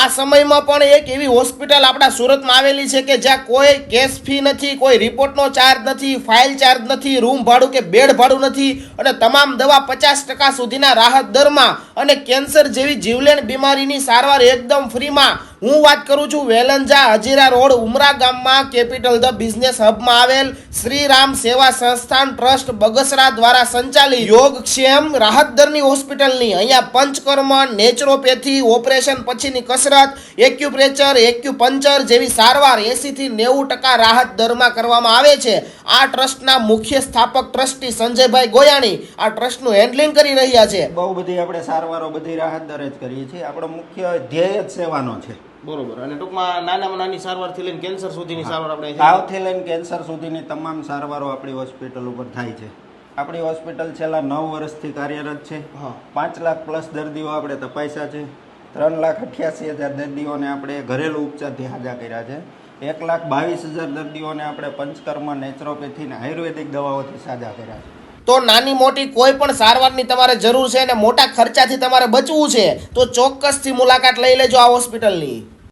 આ સમયમાં પણ એક એવી હોસ્પિટલ આપણા સુરતમાં આવેલી છે કે જ્યાં કોઈ કેશ ફી નથી, કોઈ રિપોર્ટનો ચાર્જ નથી, ફાઇલ ચાર્જ નથી, રૂમ ભાડું કે બેડ ભાડું નથી અને તમામ દવા 50% સુધીના રાહત દરમાં અને કેન્સર જેવી જીવલેણ બીમારીની સારવાર એકદમ ફ્રીમાં. હું વાત કરું છું વેલંજા હજીરા રોડ ઉમરા ગામમાં કેપિટલ ધ બિઝનેસ હબમાં આવેલ શ્રી રામ સેવા સંસ્થાન ટ્રસ્ટ બગસરા દ્વારા સંચાલિત યોગક્ષેમ રાહત દરની હોસ્પિટલની. અહીંયા પંચકર્મ, નેચરોપેથી, ઓપરેશન પછીની કસરત, એક્યુપ્રેશર, એક્યુપંચર જેવી સારવાર 80 થી 90% રાહત દરમાં કરવામાં આવે છે. આ ટ્રસ્ટના મુખ્ય સ્થાપક ટ્રસ્ટી સંજયભાઈ ગોયાણી આ ટ્રસ્ટનું હેન્ડલિંગ કરી રહ્યા છે. બહુ બધી આપણે સારવારો બધી રાહત દરે જ કરીએ છીએ. આપણો મુખ્ય ધ્યેય જ સેવાનો છે. બરોબર. અને ટૂંકમાં નાનામાં નાની સારવારથી લઈને કેન્સર સુધીની સારવાર આપણે તાવથી લઈને કેન્સર સુધીની તમામ સારવારો આપણી હોસ્પિટલ ઉપર થાય છે. આપણી હોસ્પિટલ છેલ્લા 9 વર્ષથી કાર્યરત છે. 5 લાખ પ્લસ દર્દીઓ આપણે તપાસ્યા છે. 3,88,000 દર્દીઓને આપણે ઘરેલું ઉપચારથી સાજા કર્યા છે. 1,22,000 દર્દીઓને આપણે પંચકર્મ, નેચરોપેથી અને આયુર્વેદિક દવાઓથી સાજા કર્યા છે. તો નાની મોટી કોઈ પણ સારવારની તમારે જરૂર છે અને મોટા ખર્ચાથી તમારે બચવું છે તો ચોક્કસથી મુલાકાત લઈ લેજો આ હોસ્પિટલની.